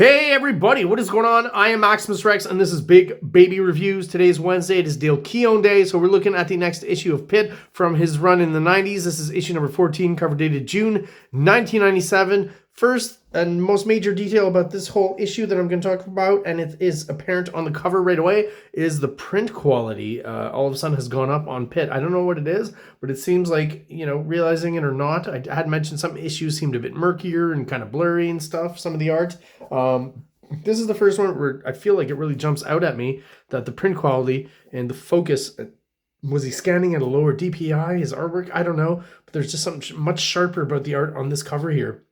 Hey everybody, what is going on? I am Maximus Rex and this is Big Baby Reviews. Today is Wednesday, it is Dale Keown Day, so we're looking at the next issue of PITT from his run in the 90s. This is issue number 14, cover dated June 1997. First and most major detail about this whole issue that I'm going to talk about, and it is apparent on the cover right away, is the print quality all of a sudden has gone up on PITT. I don't know what it is, but it seems like, you know, realizing it or not, I had mentioned some issues seemed a bit murkier and kind of blurry and stuff, some of the art. This is the first one where I feel like it really jumps out at me that the print quality and the focus, was he scanning at a lower DPI, his artwork? I don't know, but there's just something much sharper about the art on this cover here.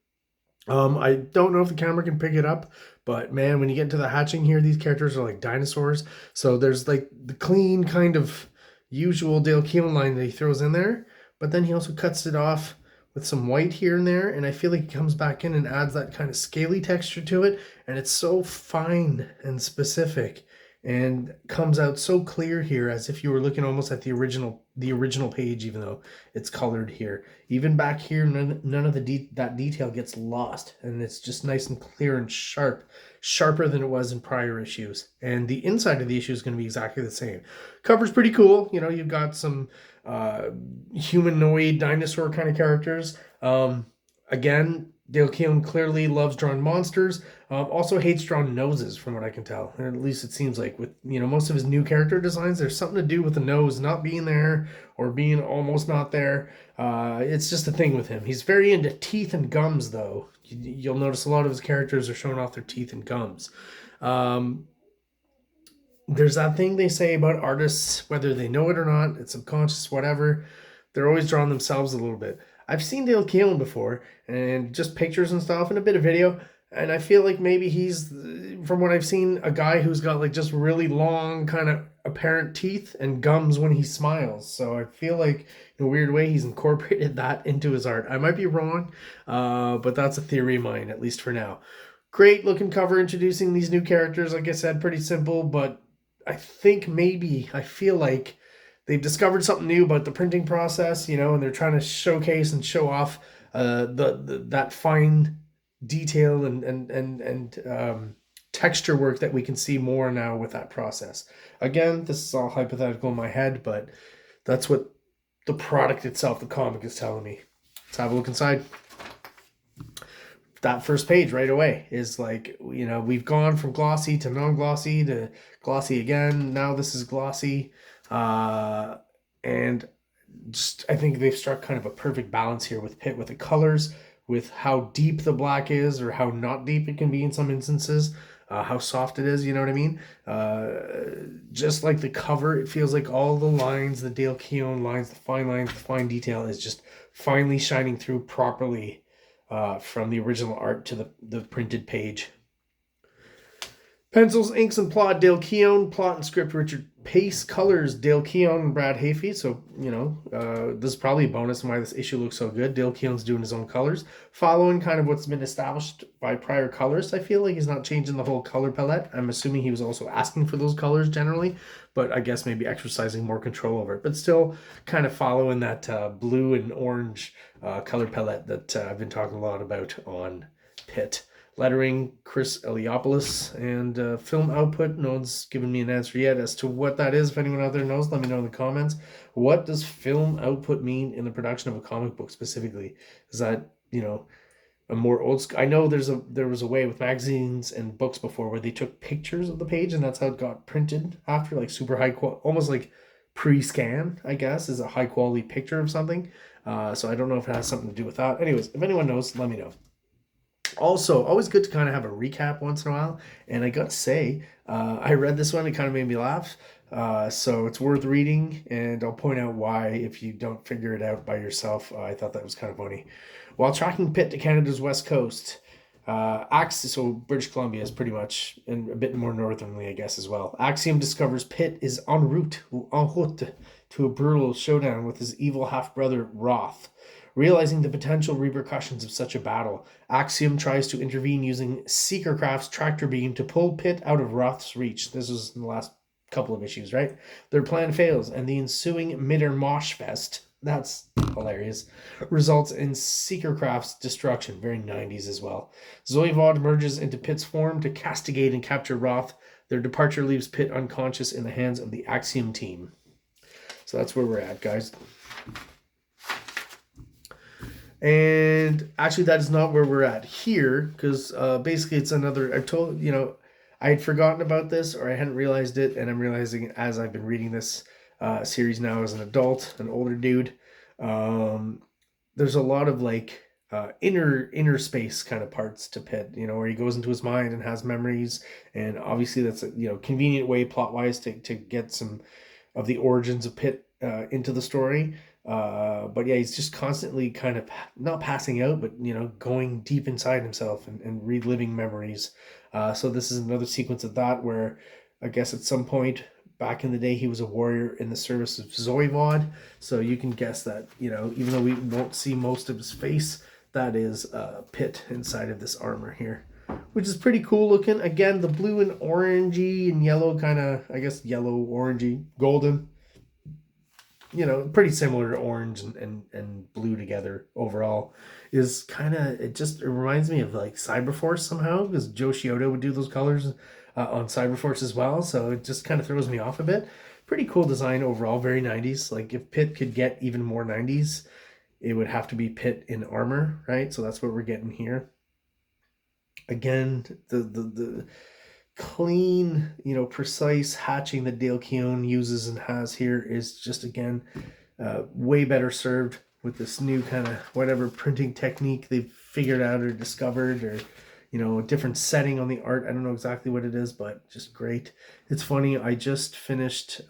I don't know if the camera can pick it up, but man, when you get into the hatching here, these characters are like dinosaurs. So there's like the clean kind of usual Dale Keown line that he throws in there, but then he also cuts it off with some white here and there, and I feel like he comes back in and adds that kind of scaly texture to it, and it's so fine and specific and comes out so clear here, as if you were looking almost at the original page, even though it's colored here. Even back here, none of that detail gets lost, and it's just nice and clear and sharper than it was in prior issues. And the inside of the issue is going to be exactly the same. Cover's pretty cool. You know, you've got some humanoid dinosaur kind of characters. Again, Dale Keown clearly loves drawing monsters. Also hates drawing noses, from what I can tell. At least it seems like with, you know, most of his new character designs, there's something to do with the nose not being there or being almost not there. It's just a thing with him. He's very into teeth and gums, though. You'll notice a lot of his characters are showing off their teeth and gums. There's that thing they say about artists, whether they know it or not, it's subconscious, whatever. They're always drawing themselves a little bit. I've seen Dale Keown before, and just pictures and stuff, and a bit of video, and I feel like maybe he's, from what I've seen, a guy who's got like just really long kind of apparent teeth and gums when he smiles. So I feel like in a weird way he's incorporated that into his art. I might be wrong, but that's a theory of mine, at least for now. Great looking cover introducing these new characters. Like I said, pretty simple, but I feel like they've discovered something new about the printing process, you know, and they're trying to showcase and show off that fine detail and texture work that we can see more now with that process. Again, this is all hypothetical in my head, but that's what the product itself, the comic, is telling me. Let's have a look inside. That first page right away is like, you know, we've gone from glossy to non-glossy to glossy again. Now this is glossy. And just, I think they've struck kind of a perfect balance here with PITT, with the colors, with how deep the black is or how not deep it can be in some instances, how soft it is, you know what I mean? Just like the cover, it feels like all the lines, the Dale Keown lines, the fine detail is just finally shining through properly from the original art to the printed page. Pencils, inks, and plot, Dale Keown. Plot and script, Richard Pace. Colors, Dale Keown and Brad Hafey. So, you know, this is probably a bonus in why this issue looks so good. Dale Keown's doing his own colors. Following kind of what's been established by prior colors. I feel like he's not changing the whole color palette. I'm assuming he was also asking for those colors generally, but I guess maybe exercising more control over it. But still kind of following that blue and orange color palette that I've been talking a lot about on PITT. Lettering, Chris Eliopoulos, and film output, no one's given me an answer yet as to what that is. If anyone out there knows, let me know in the comments. What does film output mean in the production of a comic book specifically? Is that, you know, a more old school? I know there was a way with magazines and books before where they took pictures of the page and that's how it got printed after, like super high quality, almost like pre-scan, I guess, is a high quality picture of something. So I don't know if it has something to do with that. Anyways, if anyone knows, let me know. Also, always good to kind of have a recap once in a while. And I gotta say, I read this one, it kind of made me laugh. So it's worth reading, and I'll point out why if you don't figure it out by yourself. I thought that was kind of funny. While tracking PITT to Canada's west coast, so British Columbia is pretty much, and a bit more northernly, I guess, as well. Axiom discovers PITT is en route to a brutal showdown with his evil half-brother, Roth. Realizing the potential repercussions of such a battle, Axiom tries to intervene using Seekercraft's tractor beam to pull PITT out of Roth's reach. This was in the last couple of issues, right? Their plan fails, and the ensuing Midder Mosh Fest That's hilarious. Results in Seekercraft's destruction. Very 90s as well. Zoivod merges into Pitt's form to castigate and capture Roth. Their departure leaves Pitt unconscious in the hands of the Axiom team. So that's where we're at, guys. And actually, that is not where we're at here, because basically it's another. I had forgotten about this, or I hadn't realized it, and I'm realizing as I've been reading this series now as an adult, an older dude. There's a lot of like inner space kind of parts to Pitt, where he goes into his mind and has memories, and obviously that's a convenient way plot wise to get some of the origins of Pitt into the story. But yeah, he's just constantly kind of not passing out, but going deep inside himself and reliving memories. So this is another sequence of that where I guess at some point back in the day he was a warrior in the service of Zoivod. So you can guess that, even though we won't see most of his face, that is Pitt inside of this armor here, which is pretty cool looking. Again, the blue and orangey and yellow kind of, I guess, yellow, orangey, golden. Pretty similar to orange and blue together overall is kind of, it reminds me of like Cyberforce somehow, because Joe Chiodo would do those colors on Cyberforce as well. So it just kind of throws me off a bit. Pretty cool design overall, very 90s. Like if Pitt could get even more 90s, it would have to be Pitt in armor, right? So that's what we're getting here. Again, the clean, precise hatching that Dale Keown uses and has here is just, again, way better served with this new kind of whatever printing technique they've figured out or discovered, or a different setting on the art. I don't know exactly what it is, but just great. It's funny, I just finished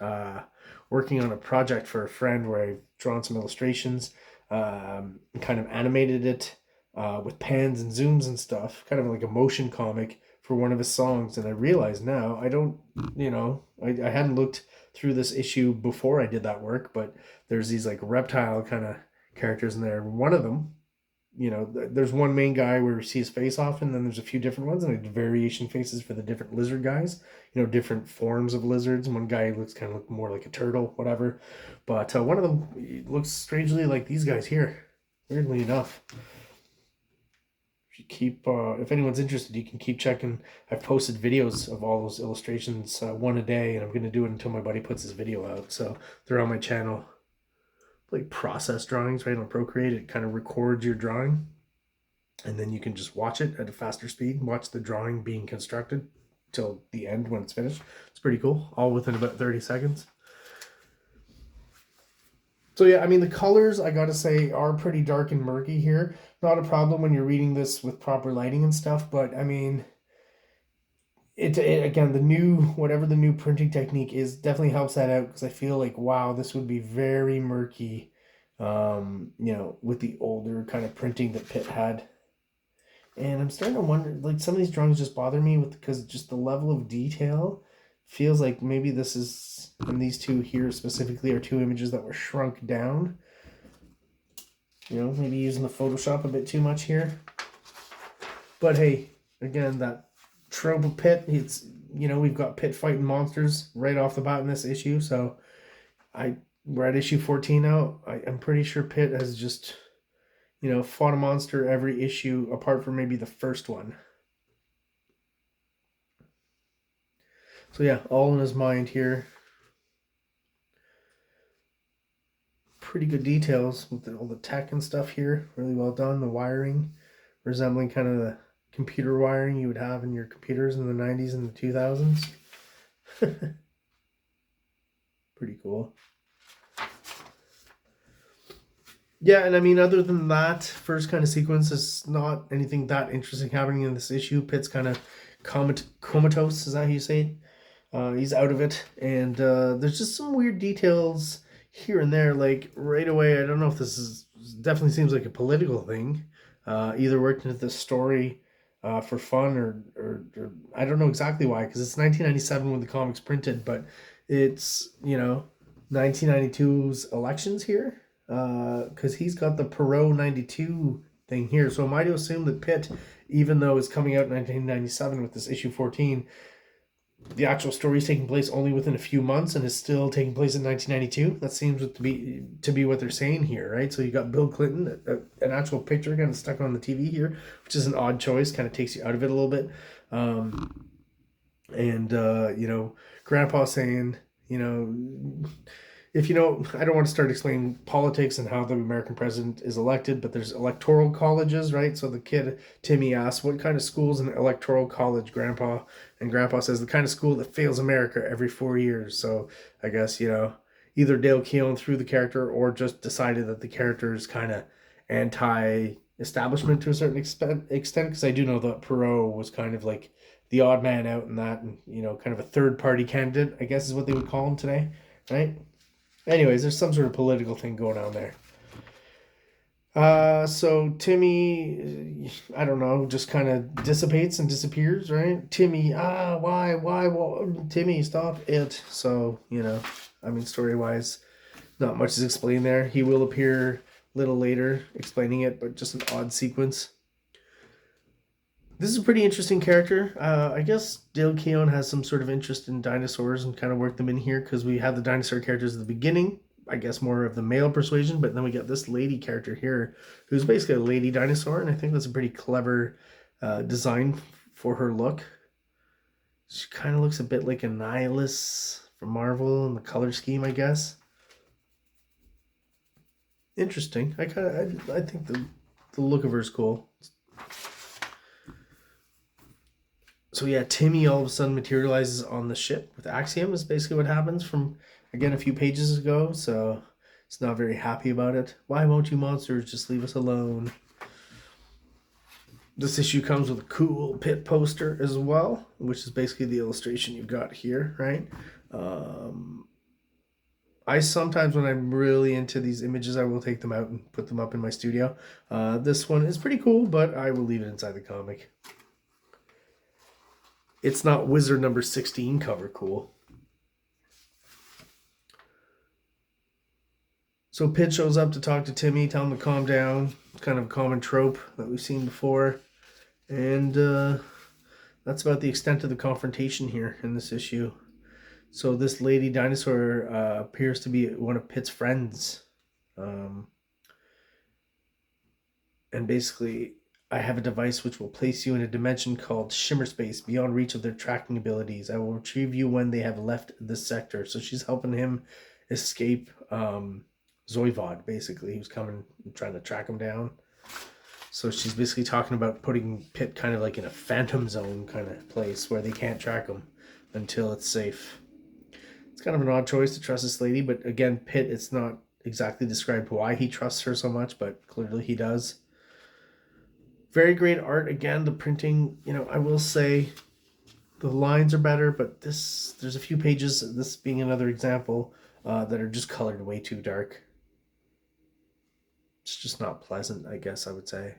working on a project for a friend where I've drawn some illustrations, kind of animated it with pans and zooms and stuff, kind of like a motion comic for one of his songs. And I realize now I hadn't looked through this issue before I did that work, but there's these like reptile kind of characters in there. One of them, there's one main guy where we see his face often, then there's a few different ones and like variation faces for the different lizard guys, different forms of lizards. One guy looks kind of more like a turtle, whatever, but one of them looks strangely like these guys here, weirdly enough. Keep if anyone's interested, you can keep checking. I've posted videos of all those illustrations, one a day, and I'm going to do it until my buddy puts his video out. So they're on my channel. Like process drawings, right? On Procreate, it kind of records your drawing, and then you can just watch it at a faster speed, watch the drawing being constructed till the end when it's finished. It's pretty cool, all within about 30 seconds. So yeah, I mean, the colors, I gotta say, are pretty dark and murky here. Not a problem when you're reading this with proper lighting and stuff, but I mean, it again, whatever the new printing technique is definitely helps that out, because I feel like, wow, this would be very murky, with the older kind of printing that Pitt had. And I'm starting to wonder, like, some of these drawings just bother me because just the level of detail feels like maybe this is, and these two here specifically are two images that were shrunk down. Maybe using the Photoshop a bit too much here. But hey, again, that trope of Pitt, it's, we've got Pitt fighting monsters right off the bat in this issue. So we're at issue 14 now. I'm pretty sure Pitt has just, fought a monster every issue apart from maybe the first one. So yeah, all in his mind here. Pretty good details with all the tech and stuff here. Really well done. The wiring resembling kind of the computer wiring you would have in your computers in the 90s and the 2000s. Pretty cool. Yeah, and I mean, other than that, first kind of sequence is not anything that interesting happening in this issue. Pitt's kind of comatose, is that how you say it? He's out of it, and there's just some weird details here and there. Like right away, I don't know if this is, definitely seems like a political thing. Either worked into the story for fun, or I don't know exactly why, because it's 1997 when the comic's printed, but it's 1992's elections here, because he's got the Perot 92 thing here. So am I to assume that Pitt, even though it's coming out in 1997 with this issue 14, the actual story is taking place only within a few months and is still taking place in 1992. That seems to be what they're saying here, right? So you got Bill Clinton, an actual picture kind of stuck on the TV here, which is an odd choice, kind of takes you out of it a little bit. You know, Grandpa saying, you know, if you know, I don't want to start explaining politics and how the American president is elected, but there's electoral colleges, right? So the kid, Timmy, asks, what kind of school is an electoral college, Grandpa? And Grandpa says, the kind of school that fails America every 4 years. So I guess, you know, either Dale Keown threw the character or just decided that the character is kind of anti-establishment to a certain extent, because I do know that Perot was kind of like the odd man out in that, and, you know, kind of a third-party candidate, I guess is what they would call him today, right? Anyways, there's some sort of political thing going on there. So Timmy, I don't know, just kind of dissipates and disappears, right? Timmy, why, Timmy, stop it. So, you know, I mean, story-wise, not much is explained there. He will appear a little later explaining it, but just an odd sequence. This is a pretty interesting character. I guess Dale Keown has some sort of interest in dinosaurs and kind of worked them in here because we had the dinosaur characters at the beginning. I guess more of the male persuasion, but then we got this lady character here who's basically a lady dinosaur, and I think that's a pretty clever design for her look. She kind of looks a bit like a Nihilus from Marvel in the color scheme, I guess. Interesting. I think the look of her is cool. So yeah, Timmy all of a sudden materializes on the ship with Axiom is basically what happens from, again, a few pages ago. So it's not very happy about it. Why won't you monsters just leave us alone? This issue comes with a cool PITT poster as well, which is basically the illustration you've got here, right? I sometimes, when I'm really into these images, I will take them out and put them up in my studio. This one is pretty cool, but I will leave it inside the comic. It's not Wizard number 16 cover cool. So PITT shows up to talk to Timmy, tell him to calm down. It's kind of a common trope that we've seen before. And that's about the extent of the confrontation here in this issue. So this lady dinosaur appears to be one of PITT's friends. And basically, I have a device which will place you in a dimension called Shimmer Space beyond reach of their tracking abilities. I will retrieve you when they have left this sector. So she's helping him escape Zoivod, basically, who's coming and trying to track him down. So she's basically talking about putting PITT kind of like in a phantom zone kind of place where they can't track him until it's safe. It's kind of an odd choice to trust this lady, but again, PITT, it's not exactly described why he trusts her so much, but clearly he does. Very great art. Again, the printing, you know, I will say the lines are better, but there's a few pages, this being another example, that are just colored way too dark. It's just not pleasant, I guess I would say.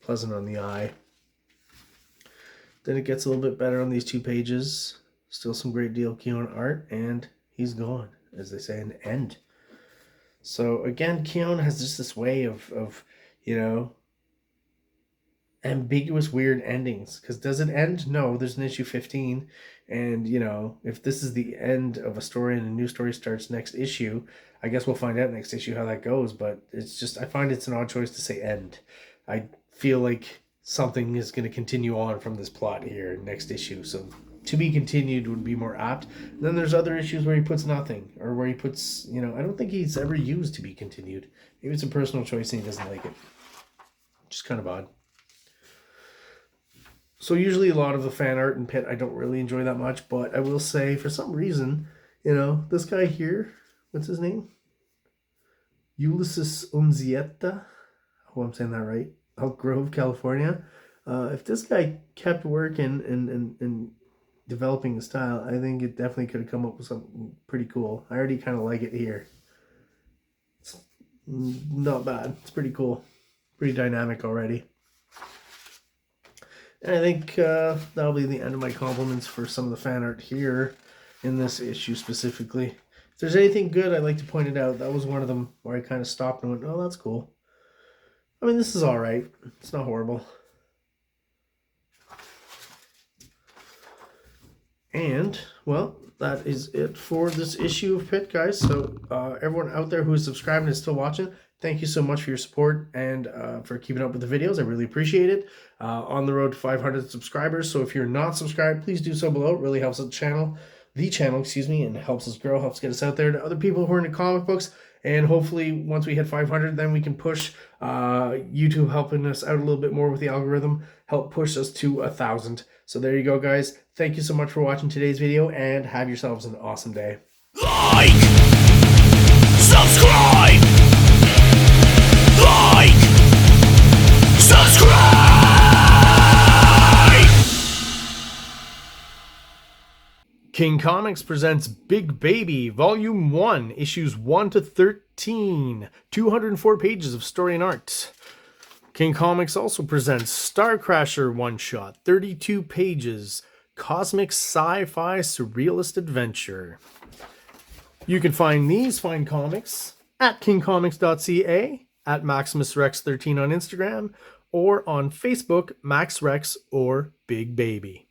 Pleasant on the eye. Then it gets a little bit better on these 2 pages. Still some great Dale Keown art, and he's gone, as they say in the end. So again, Keown has just this way of you know, ambiguous, weird endings. Because does it end? No, there's an issue 15. And, you know, if this is the end of a story and a new story starts next issue, I guess we'll find out next issue how that goes. But it's just, I find it's an odd choice to say end. I feel like something is going to continue on from this plot here next issue. So to be continued would be more apt. And then there's other issues where he puts nothing, or where he puts, you know, I don't think he's ever used to be continued. Maybe it's a personal choice and he doesn't like it. Just kind of odd. So usually a lot of the fan art in PITT I don't really enjoy that much, but I will say for some reason, you know, this guy here, what's his name? Ulysses Unzieta. I hope I'm saying that right. Elk Grove, California. If this guy kept working and developing the style, I think it definitely could have come up with something pretty cool. I already kind of like it here. It's not bad. It's pretty cool. Pretty dynamic already. And I think that'll be the end of my compliments for some of the fan art here in this issue specifically. If there's anything good, I'd like to point it out. That was one of them where I kind of stopped and went, oh, that's cool. I mean, this is all right. It's not horrible. And, well, that is it for this issue of PITT, guys. So, everyone out there who is subscribed and is still watching, thank you so much for your support and for keeping up with the videos. I really appreciate it. On the road to 500 subscribers. So, if you're not subscribed, please do so below. It really helps the channel, and helps us grow, helps get us out there to other people who are into comic books. And hopefully, once we hit 500, then we can push YouTube helping us out a little bit more with the algorithm, help push us to 1,000. So there you go, guys. Thank you so much for watching today's video, and have yourselves an awesome day. Like, subscribe, subscribe. King Comics presents Big Baby, Volume 1, Issues 1 to 13, 204 pages of story and art. King Comics also presents Star Crasher one-shot, 32 pages, cosmic sci-fi surrealist adventure. You can find these fine comics at KINGCOMICS.CA, at MaximusRex13 on Instagram, or on Facebook, MaxRex or Big Baby.